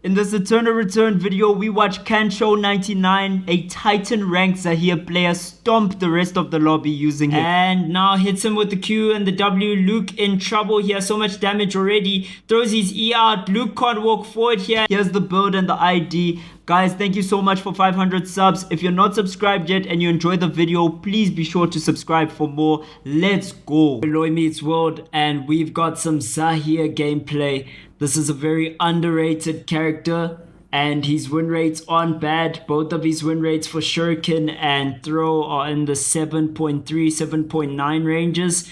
In this Eternal Return video, we watch Kancho99, a Titan Rank Zahir player, stomp the rest of the lobby using it. And now hits him with the Q and the W. Luke in trouble. He has so much damage already. Throws his E out. Luke can't walk forward here. Here's the build and the ID. Guys, thank you so much for 500 subs. If you're not subscribed yet and you enjoyed the video, please be sure to subscribe for more. Let's go. Eloy meets world, and we've got some Zahir gameplay. This is a very underrated character, and his win rates aren't bad. Both of his win rates for Shuriken and Throw are in the 7.3, 7.9 ranges.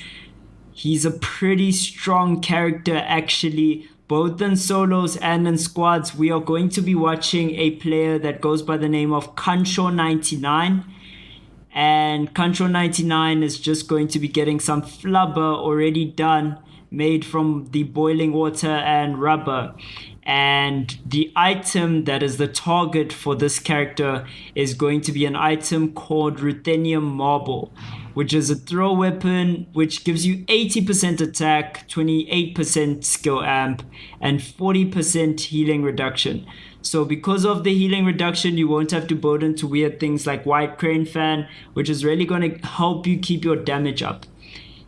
He's a pretty strong character actually. Both in solos and in squads, we are going to be watching a player that goes by the name of Kancho99. And Kancho99 is just going to be getting some flubber already done, made from the boiling water and rubber. And the item that is the target for this character is going to be an item called Ruthenium Marble, which is a throw weapon which gives you 80% attack, 28% skill amp, and 40% healing reduction. So because of the healing reduction, you won't have to burden to weird things like White Crane Fan, which is really going to help you keep your damage up.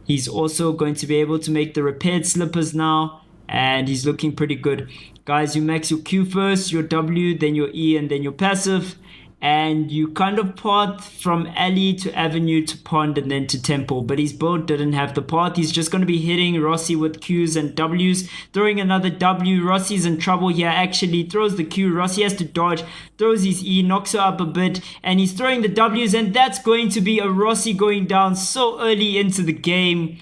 He's also going to be able to make the repaired slippers now, and he's looking pretty good. Guys, you max your Q first, your W, then your E, and then your passive. And you kind of path from alley to avenue to pond and then to temple. But his build didn't have the path. He's just going to be hitting Rossi with Qs and Ws. Throwing another W. Rossi's in trouble here. Actually throws the Q. Rossi has to dodge. Throws his E. Knocks her up a bit. And he's throwing the Ws. And that's going to be a Rossi going down so early into the game.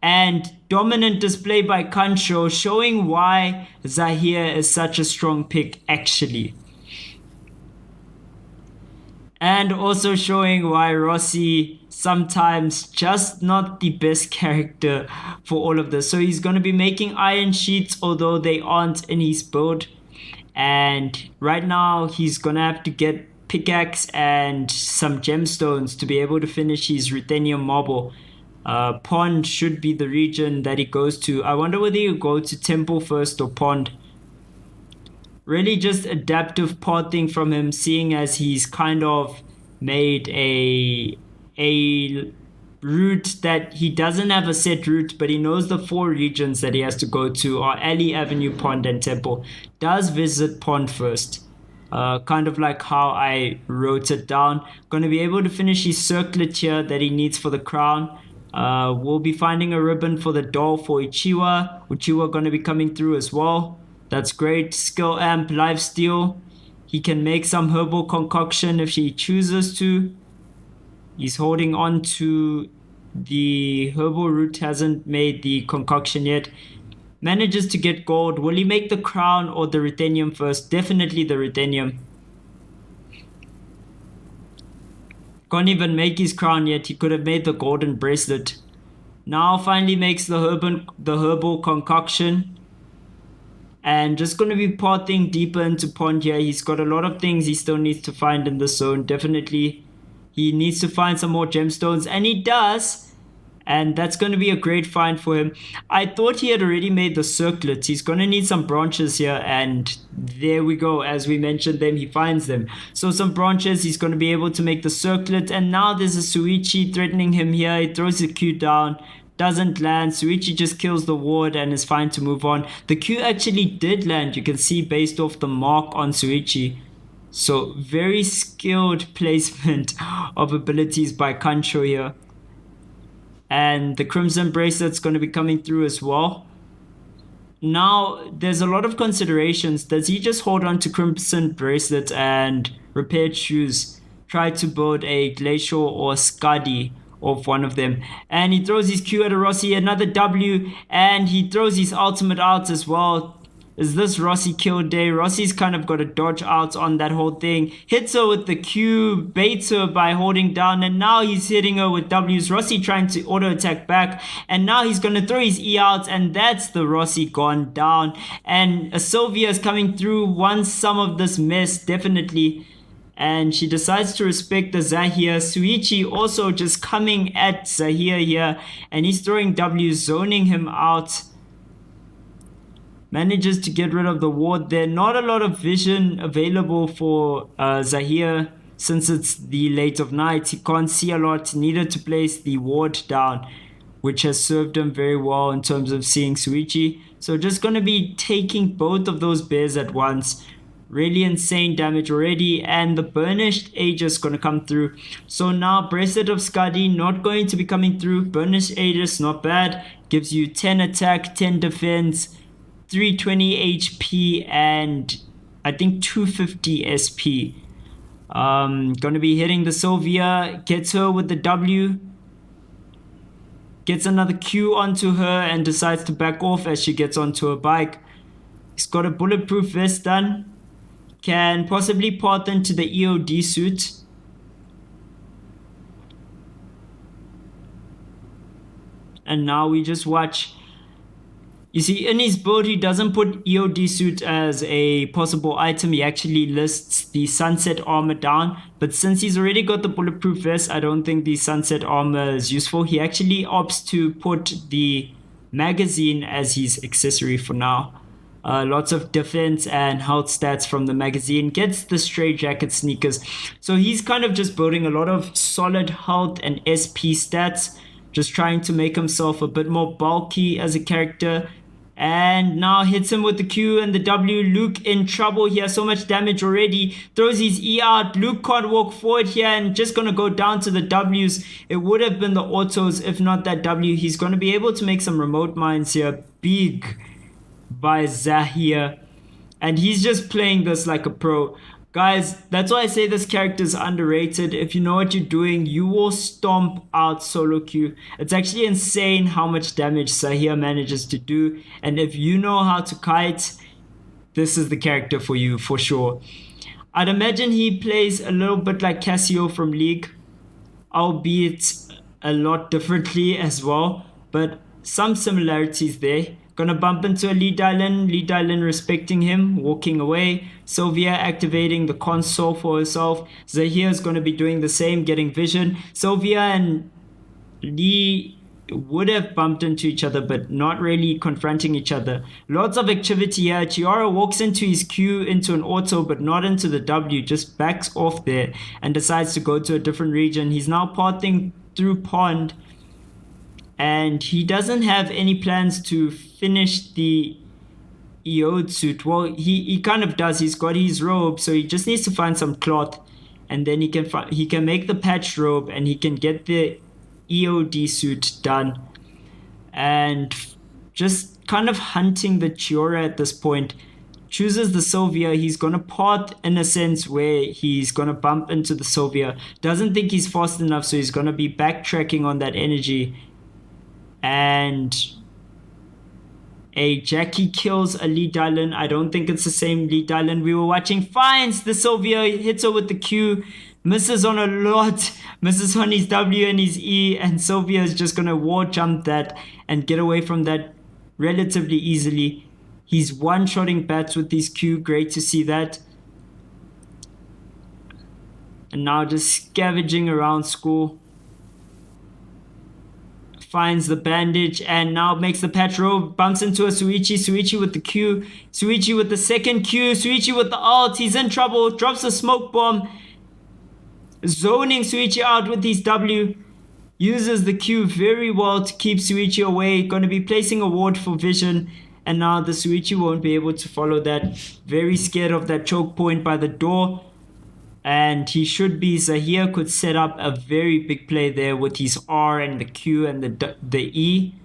And dominant display by Kancho, showing why Zahir is such a strong pick actually. And also showing why Rossi sometimes just not the best character for all of this. So he's going to be making iron sheets, although they aren't in his build. And right now he's going to have to get pickaxe and some gemstones to be able to finish his Ruthenium Marble. Pond should be the region that he goes to. I wonder whether you go to temple first or pond. Really just adaptive pathing from him, seeing as he's kind of made a route that he doesn't have a set route, but he knows the 4 regions that he has to go to are alley, avenue, pond, and temple. Does visit pond first. Kind of like how I wrote it down. Going to be able to finish his circlet here that he needs for the crown. We'll be finding a ribbon for the doll for Uchiwa. Uchiwa going to be coming through as well. That's great. Skill amp, lifesteal. He can make some herbal concoction if he chooses to. He's holding on to the herbal root, hasn't made the concoction yet. Manages to get gold. Will he make the crown or the ruthenium first? Definitely the ruthenium. Can't even make his crown yet. He could have made the golden bracelet. Now finally makes the herbal concoction. And just going to be pathing deeper into pond here. He's got a lot of things he still needs to find in this zone. Definitely he needs to find some more gemstones, and he does. And that's going to be a great find for him. I thought he had already made the circlets. He's going to need some branches here, and there we go. As we mentioned them, he finds them. So some branches, he's going to be able to make the circlet. And now there's a Suichi threatening him here. He throws the Q down. Doesn't land. Suichi just kills the ward and is fine to move on. The Q actually did land, you can see, based off the mark on Suichi. So very skilled placement of abilities by Kancho here. And the Crimson Bracelet's going to be coming through as well. Now there's a lot of considerations. Does he just hold on to Crimson Bracelet and repaired shoes? Try to build a Glacial or Skadi of one of them, and he throws his Q at a Rossi, another W, and he throws his ultimate out as well. Is this Rossi kill day? Rossi's kind of got a dodge out on that whole thing. Hits her with the Q, baits her by holding down, and now he's hitting her with Ws. Rossi trying to auto attack back, and now he's going to throw his E out, and that's the Rossi gone down. And Silvia is coming through, wants some of this mess, definitely. And she decides to respect the Zahir. Suichi also just coming at Zahir here, and he's throwing W, zoning him out. Manages to get rid of the ward there. Not a lot of vision available for Zahir since it's the late of night. He can't see a lot. He needed to place the ward down, which has served him very well in terms of seeing Suichi. So just going to be taking both of those bears at once. Really insane damage already, and the Burnished Aegis going to come through. So now Bracelet of Skadi not going to be coming through. Burnished Aegis, not bad. Gives you 10 attack, 10 defense, 320 HP, and I think 250 SP. Going to be hitting the Silvia. Gets her with the W. Gets another Q onto her and decides to back off as she gets onto her bike. He's got a bulletproof vest done. Can possibly path into the EOD suit. And now we just watch. You see, in his build, he doesn't put EOD suit as a possible item. He actually lists the sunset armor down. But since he's already got the bulletproof vest, I don't think the sunset armor is useful. He actually opts to put the magazine as his accessory for now. Lots of defense and health stats from the magazine. Gets the stray jacket sneakers. So he's kind of just building a lot of solid health and SP stats. Just trying to make himself a bit more bulky as a character. And now hits him with the Q and the W. Luke in trouble here. So much damage already. Throws his E out. Luke can't walk forward here and just going to go down to the Ws. It would have been the autos if not that W. He's going to be able to make some remote mines here. Big by Zahir. And he's just playing this like a pro. Guys, that's why I say this character is underrated. If you know what you're doing, you will stomp out solo queue. It's actually insane how much damage Zahir manages to do. And if you know how to kite, this is the character for you, for sure. I'd imagine he plays a little bit like Cassio from League, albeit a lot differently as well. But some similarities there. Gonna bump into a Lee Dylin respecting him, walking away. Silvia activating the console for herself. Zahir is gonna be doing the same, getting vision. Silvia and Lee would have bumped into each other, but not really confronting each other. Lots of activity here. Chiara walks into his Q, into an auto, but not into the W, just backs off there and decides to go to a different region. He's now pathing through Pond. And he doesn't have any plans to finish the EOD suit. Well, he kind of does. He's got his robe, so he just needs to find some cloth. And then he can make the patch robe and he can get the EOD suit done. And just kind of hunting the Chiora at this point. Chooses the Silvia. He's going to path in a sense where he's going to bump into the Silvia. Doesn't think he's fast enough, so he's going to be backtracking on that energy. And a Jackie kills a Lee Dylin. I don't think it's the same Lee Dylin we were watching. Finds the Silvia, hits her with the Q, misses on a lot, misses on his W and his E, and Silvia is just going to war jump that and get away from that relatively easily. He's one-shotting bats with his Q. Great to see that. And now just scavenging around school. Finds the bandage and now makes the patch robe, bumps into a Suichi with the Q, Suichi with the second Q, Suichi with the ult. He's in trouble, drops a smoke bomb, zoning Suichi out with his W, uses the Q very well to keep Suichi away. Going to be placing a ward for vision, and now the Suichi won't be able to follow that. Very scared of that choke point by the door. And he should be. Zahir could set up a very big play there with his R and the Q and the E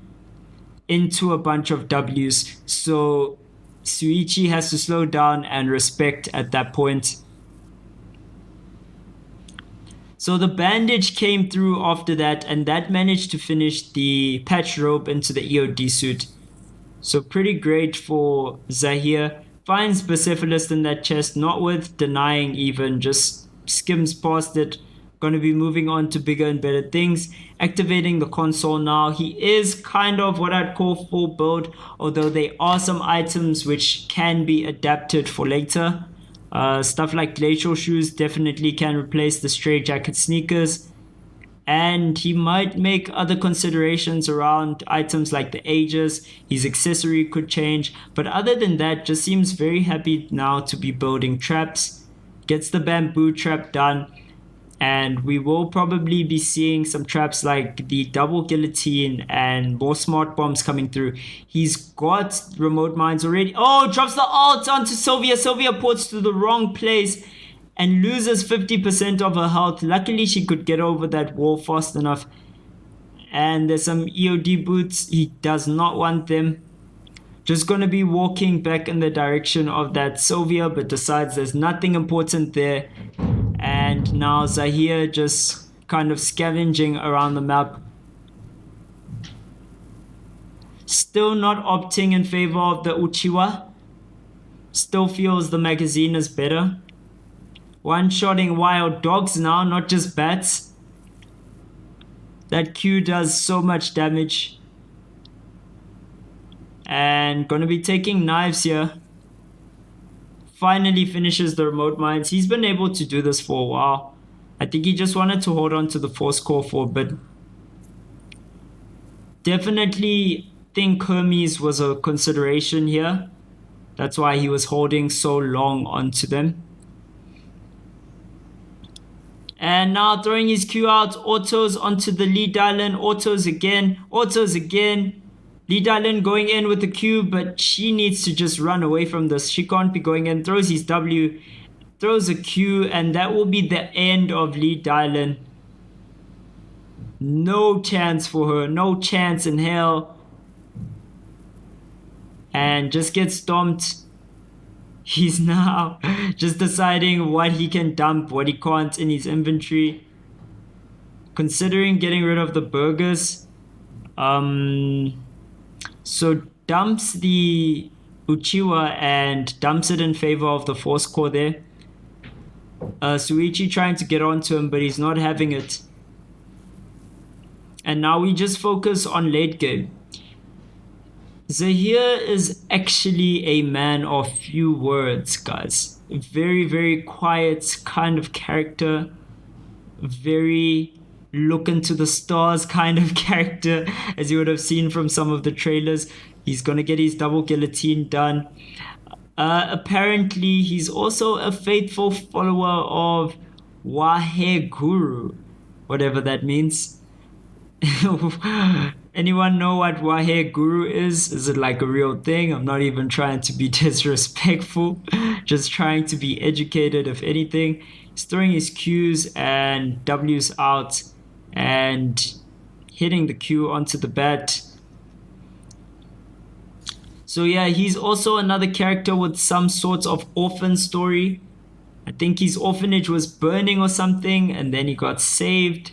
into a bunch of Ws. So Suichi has to slow down and respect at that point. So the bandage came through after that, and that managed to finish the patch robe into the EOD suit. So pretty great for Zahir. Finds Persepolis in that chest, not with denying even, just skims past it. Going to be moving on to bigger and better things. Activating the console now. He is kind of what I'd call full build, although there are some items which can be adapted for later. Stuff like glacial shoes definitely can replace the stray jacket sneakers. And he might make other considerations around items like the ages. His accessory could change. But other than that, just seems very happy now to be building traps. Gets the bamboo trap done. And we will probably be seeing some traps like the double guillotine and more smart bombs coming through. He's got remote mines already. Oh, drops the ult onto Silvia. Silvia ports to the wrong place and loses 50% of her health. Luckily, she could get over that wall fast enough. And there's some EOD boots. He does not want them. Just going to be walking back in the direction of that Silvia, but decides there's nothing important there. And now Zahir just kind of scavenging around the map. Still not opting in favor of the Uchiwa. Still feels the magazine is better. One-shotting wild dogs now, not just bats. That Q does so much damage. And gonna be taking knives here. Finally finishes the remote mines. He's been able to do this for a while. I think he just wanted to hold on to the force core for a bit. Definitely think Hermes was a consideration here. That's why he was holding so long onto them. And now throwing his Q out, autos onto the Lee Dylan, autos again. Lee Dylan going in with the Q, but she needs to just run away from this. She can't be going in. Throws his W, throws a Q, and that will be the end of Lee Dylan. No chance for her, no chance in hell. And just gets stomped. He's now just deciding what he can dump, what he can't in his inventory. Considering getting rid of the burgers. So dumps the Uchiwa and dumps it in favor of the force core there. Suichi trying to get onto him, but he's not having it. And now we just focus on late game. Zahir is actually a man of few words, guys. Very, very quiet kind of character. Very look into the stars kind of character, as you would have seen from some of the trailers. He's gonna get his double guillotine done. Apparently, he's also a faithful follower of Waheguru, whatever that means. Anyone know what Waheguru is? Is it like a real thing? I'm not even trying to be disrespectful, just trying to be educated, if anything. He's throwing his Qs and Ws out and hitting the Q onto the bat. So yeah, he's also another character with some sort of orphan story. I think his orphanage was burning or something, and then he got saved.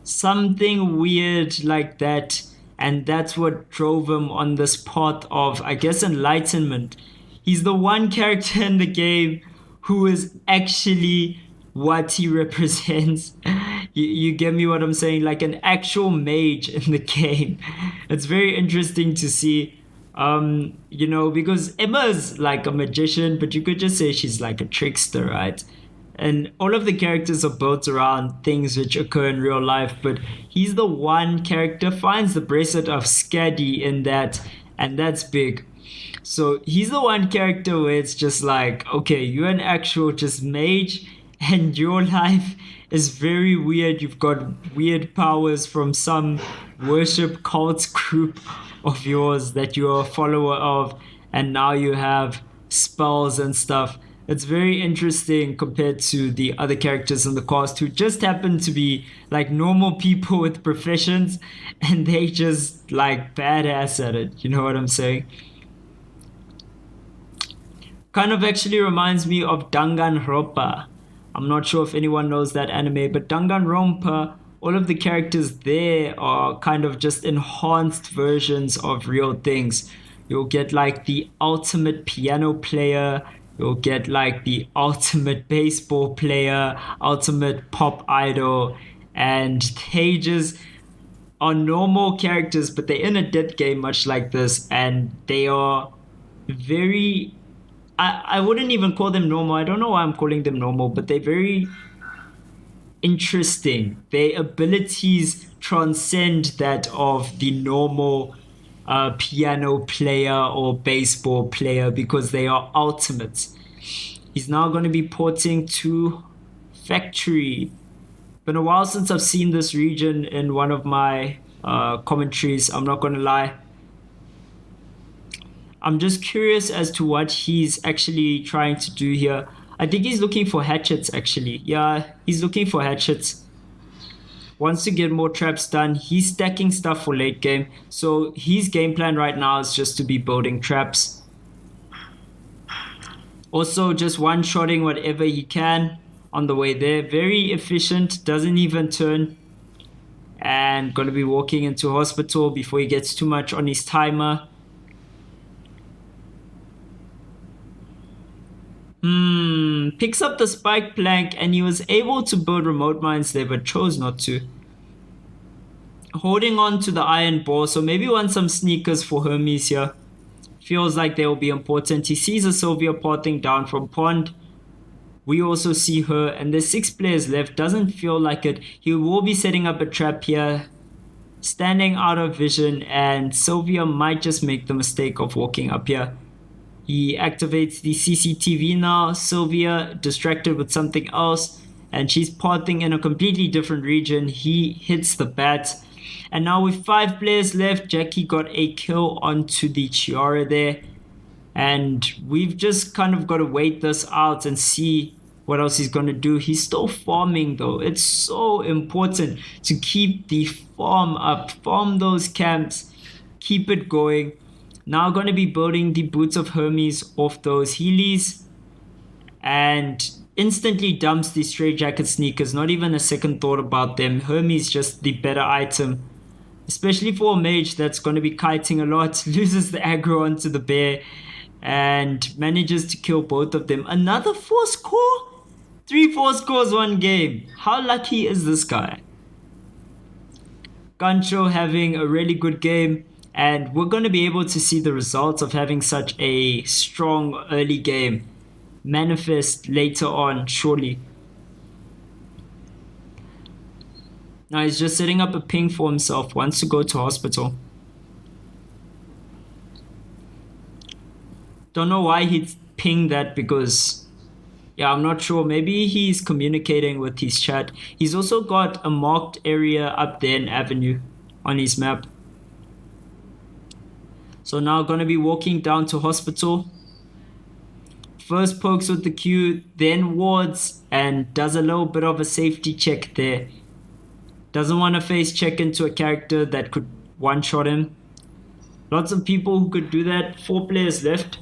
Something weird like that. And that's what drove him on this path of, I guess, enlightenment. He's the one character in the game who is actually what he represents. You get me what I'm saying? Like an actual mage in the game. It's very interesting to see. You know, because Emma's like a magician, but you could just say she's like a trickster, right? And all of the characters are built around things which occur in real life, but he's the one character finds the Bracelet of Skadi in that, and that's big. So he's the one character where it's just like, okay, you're an actual just mage, and your life is very weird. You've got weird powers from some worship cult group of yours that you're a follower of, and now you have spells and stuff. It's very interesting compared to the other characters in the cast who just happen to be like normal people with professions, and they just like badass at it. You know what I'm saying? Kind of actually reminds me of Danganronpa. I'm not sure if anyone knows that anime, but Danganronpa, all of the characters there are kind of just enhanced versions of real things. You'll get like the ultimate piano player, you'll get like the ultimate baseball player, ultimate pop idol, and they just are normal characters, but they're in a death game much like this, and they are very... I wouldn't even call them normal. I don't know why I'm calling them normal, but they're very interesting. Their abilities transcend that of the normal piano player or baseball player because they are ultimates. He's now going to be porting to Factory. Been a while since I've seen this region in one of my commentaries, I'm not going to lie. I'm just curious as to what he's actually trying to do here. I think he's looking for hatchets actually. Yeah, he's looking for hatchets. Wants to get more traps done. He's stacking stuff for late game. So his game plan right now is just to be building traps. Also just one-shotting whatever he can on the way there. Very efficient, doesn't even turn. And going to be walking into hospital before he gets too much on his timer. Picks up the spike plank and he was able to build remote mines there but chose not to. Holding on to the iron ball, so maybe want some sneakers for Hermes here. Feels like they will be important. He sees a Silvia potting down from pond. We also see her and there's 6 players left. Doesn't feel like it. He will be setting up a trap here. Standing out of vision and Silvia might just make the mistake of walking up here. He activates the CCTV now. Silvia distracted with something else and she's potting in a completely different region. He hits the bat. And now with 5 players left, Jackie got a kill onto the Chiara there. And we've just kind of got to wait this out and see what else he's going to do. He's still farming though. It's so important to keep the farm up. Farm those camps. Keep it going. Now going to be building the Boots of Hermes off those Heelys. And instantly dumps the Stray Jacket sneakers. Not even a second thought about them. Hermes just the better item. Especially for a mage that's going to be kiting a lot. Loses the aggro onto the bear. And manages to kill both of them. Another 4 score? 3-4 scores one game. How lucky is this guy? Gancho having a really good game. And we're going to be able to see the results of having such a strong early game manifest later on, surely. Now he's just setting up a ping for himself. Wants to go to hospital. Don't know why he'd ping that because, yeah, I'm not sure. Maybe he's communicating with his chat. He's also got a marked area up there in Avenue on his map. So now going to be walking down to hospital. First pokes with the Q, then wards, and does a little bit of a safety check there. Doesn't want to face check into a character that could one-shot him. Lots of people who could do that. 4 players left.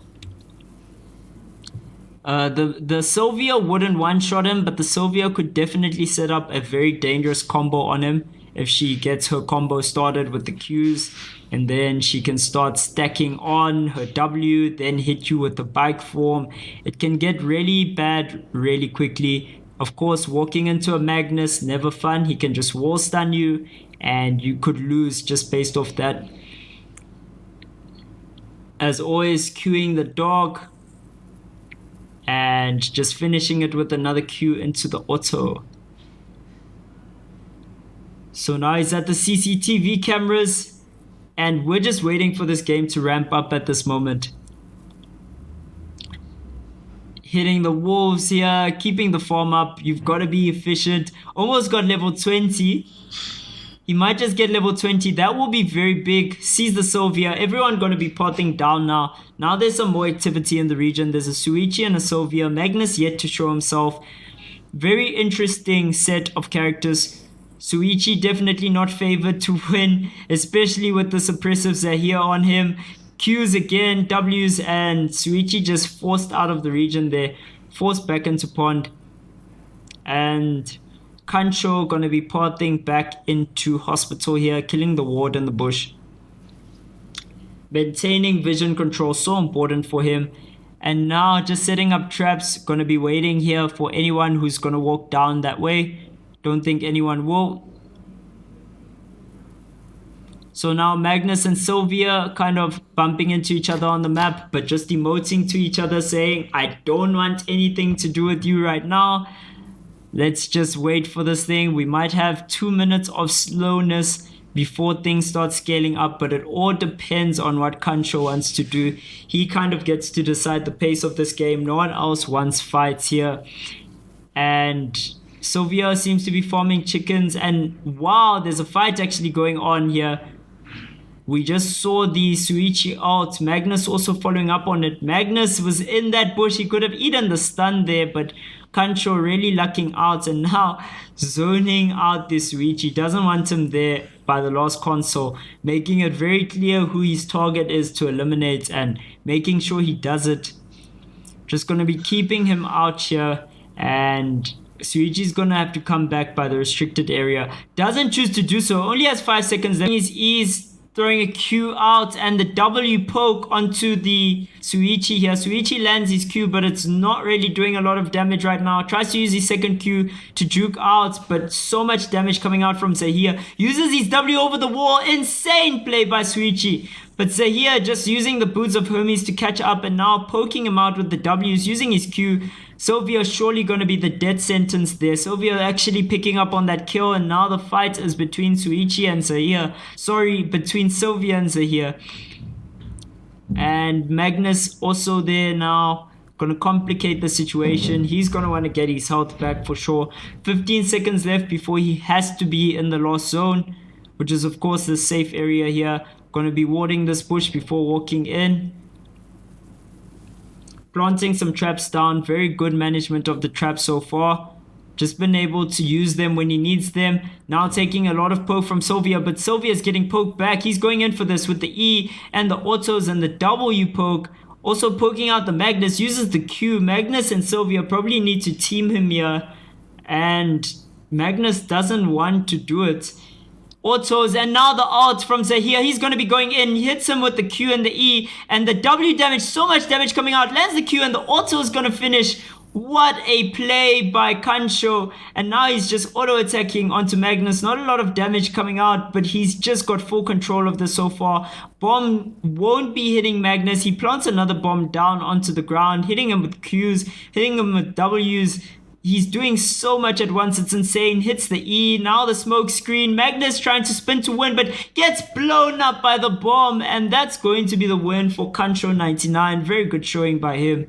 The Silvia wouldn't one-shot him, but the Silvia could definitely set up a very dangerous combo on him if she gets her combo started with the Qs. And then she can start stacking on her W, then hit you with the bike form. It can get really bad really quickly. Of course, walking into a Magnus, never fun. He can just wall stun you and you could lose just based off that. As always, queuing the dog and just finishing it with another Q into the auto. So now he's at the CCTV cameras. And we're just waiting for this game to ramp up at this moment. Hitting the wolves here, keeping the farm up. You've got to be efficient. Almost got level 20. He might just get level 20. That will be very big. Sees the Silvia. Everyone going to be potting down now. Now there's some more activity in the region. There's a Suichi and a Silvia. Magnus yet to show himself. Very interesting set of characters. Suichi definitely not favored to win, especially with the suppressive Zahir on him. Qs again, Ws, and Suichi just forced out of the region there. Forced back into pond. And Kancho gonna be potting back into hospital here, killing the ward in the bush. Maintaining vision control, so important for him. And now just setting up traps, gonna be waiting here for anyone who's gonna walk down that way. Don't think anyone will. So now Magnus and Silvia kind of bumping into each other on the map, but just emoting to each other saying, I don't want anything to do with you right now. Let's just wait for this thing. We might have 2 minutes of slowness before things start scaling up, but it all depends on what Kancho wants to do. He kind of gets to decide the pace of this game. No one else wants fights here. And Silvia seems to be farming chickens, and wow, there's a fight actually going on here. We just saw the Suichi ult. Magnus also following up on it. Magnus was in that bush. He could have eaten the stun there, but Kancho really lucking out and now zoning out the Suichi. Doesn't want him there by the last console, making it very clear who his target is to eliminate and making sure he does it. Just going to be keeping him out here, and Suichi's going to have to come back by the restricted area. Doesn't choose to do so. Only has 5 seconds left. He's throwing a Q out and the W poke onto the Suichi here. Suichi lands his Q, but it's not really doing a lot of damage right now. Tries to use his second Q to juke out, but so much damage coming out from Zahir. Uses his W over the wall. Insane play by Suichi. But Zahir just using the boots of Hermes to catch up and now poking him out with the Ws, using his Q. Silvia surely going to be the death sentence there. Silvia actually picking up on that kill, and now the fight is between Suichi and Zahir. Sorry, between Silvia and Zahir. And Magnus also there now. Going to complicate the situation. He's going to want to get his health back for sure. 15 seconds left before he has to be in the last zone, which is of course the safe area here. Going to be warding this bush before walking in. Planting some traps down. Very good management of the traps so far. Just been able to use them when he needs them. Now taking a lot of poke from Silvia, but Silvia is getting poked back. He's going in for this with the E and the autos and the W poke. Also poking out the Magnus. Uses the Q. Magnus and Silvia probably need to team him here. And Magnus doesn't want to do it. Autos, and now the ult from Zahir. He's going to be going in. He hits him with the Q and the E, and the W damage. So much damage coming out. Lands the Q, and the auto is going to finish. What a play by Kancho. And now he's just auto-attacking onto Magnus. Not a lot of damage coming out, but he's just got full control of this so far. Bomb won't be hitting Magnus. He plants another bomb down onto the ground, hitting him with Qs, hitting him with Ws. He's doing so much at once. It's insane. Hits the E. Now the smoke screen. Magnus trying to spin to win, but gets blown up by the bomb. And that's going to be the win for Kancho 99. Very good showing by him.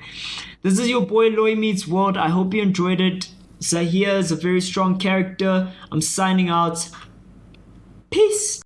This is your boy Loy Meets World. I hope you enjoyed it. Zahir is a very strong character. I'm signing out. Peace.